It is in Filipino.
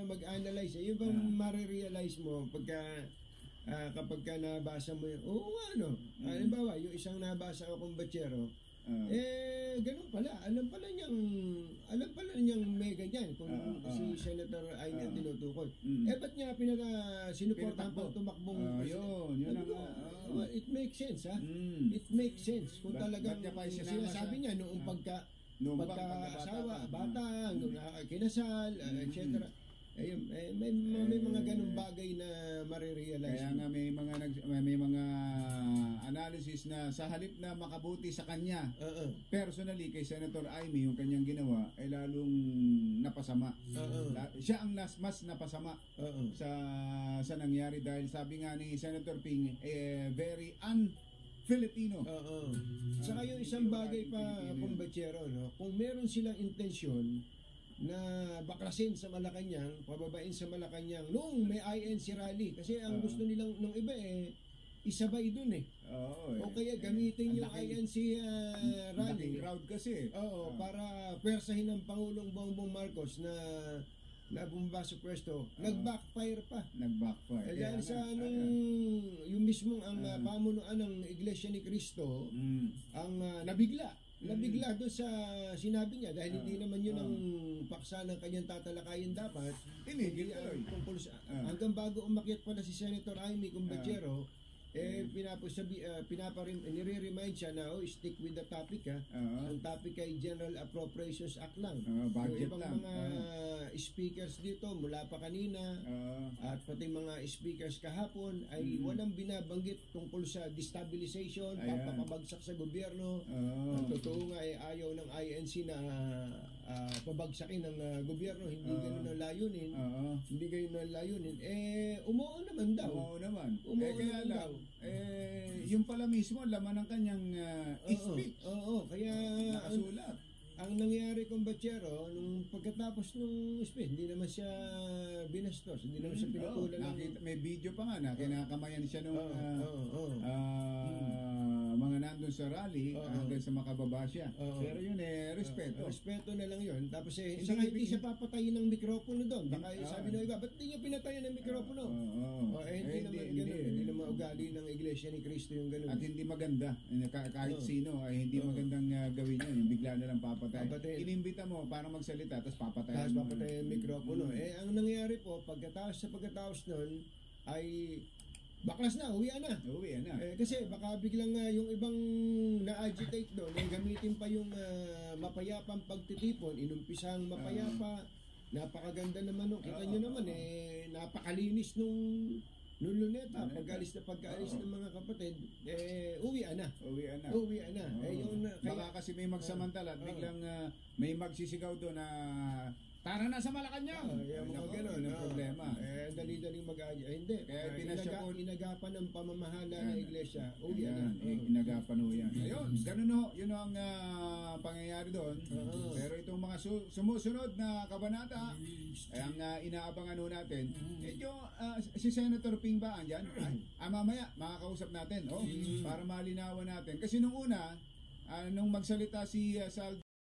mag-analyze. Yung bang marirealize mo pagka kapag ka nabasa mo yun, halimbawa, yung isang nabasa ko kumbatsero, ganun pala. Alam pala niyang may ganyan kung si Senator Amy ang tinutukoy. Ba't niya sinuportahan pang tumakbong yun it makes sense, ha? It makes sense. Kung talagang sinasabi niya noong pagka-asawa, bata, kinasal, etc. May mga ganung bagay na marirealize. Kaya nga may mga analysis na sa halip na makabuti sa kanya, personally kay Senator Amy yung kanyang ginawa ay lalong napasama. Siya ang mas napasama sa nangyari dahil sabi nga ni Senator Ping very Filipino. Saka yung isang bagay pa, kumbatsero, no? Kung meron silang intensyon na baklasin sa Malacanang, pababain sa Malacanang noong may INC rally. Kasi ang gusto nilang nung iba isabay dun o kaya gamitin yung INC rally. Crowd kasi. Para pwersahin ng Pangulong Bongbong Marcos na bumaba sa pwesto. Nag-backfire pa. Dahil sa yung mismong ang pamunuan ng Iglesia ni Cristo ang nabigla doon sa sinabi niya dahil hindi naman yun ang paksa ng kanyang tatalakayin dapat. Hanggang bago umakyat pala si Senator Amy Kumbatsero, nire-remind siya na stick with the topic, ang topic ay General Appropriations Act lang. Budget ibang lang. Mga speakers dito mula pa kanina at pati mga speakers kahapon ay walang binabanggit tungkol sa destabilization, papabagsak sa gobyerno. Ang totoo nga ay ayaw ng INC na pabagsakin ng gobyerno, hindi ganun ang layunin. Umuo naman daw. Kaya lang yung pala mismo laman ng kanyang speech. Kaya nakasulat. Ang nangyari kumbatsero, nung pagkatapos nung speech, hindi naman siya binastos, hindi naman siya pinutulan. May video pa nga na kinakamayan siya nung mga nandun sa rally hanggang sa makababa siya. Pero yun respeto. Respeto na lang yun. Tapos hindi siya papatayin ng mikropono doon. Baka sabi ng iba, ba't hindi niya pinatayin ng mikropono? Hindi naman ganun. Hindi naman ugali ng Iglesia ni Cristo yung ganun. At hindi maganda. Kahit sino ay hindi magandang gawin yun. Yung bigla na lang papatay. Inimbita mo para magsalita tapos papatayin mo. Tapos papatayin yung mikropono. Ang nangyari po, pagkatapos nun ay baklas na, uwian na. Kasi baka biglang yung ibang na-agitate doon, gamitin pa yung mapayapang pagtitipon, inumpisang mapayapa, napakaganda naman nung, kita nyo naman napakalinis nung Luneta, pagkaalis ng mga kapatid, uwian na. Baka kasi may magsamantala at biglang may magsisigaw doon na tara na sa Malacanang. Yung mga gano'n. Problema. Dali-daling hindi. Kaya inagapan ng pamamahala ng iglesia. Inagapan ho yan. Ayun, ganun ho. Yun ang pangyayari doon. Pero itong mga sumusunod na kabanata, ang inaabangan ho natin, medyo si Senator Ping ba andyan? Mamaya, makakausap natin. Para malinawan natin. Kasi nung una, nung magsalita si Sal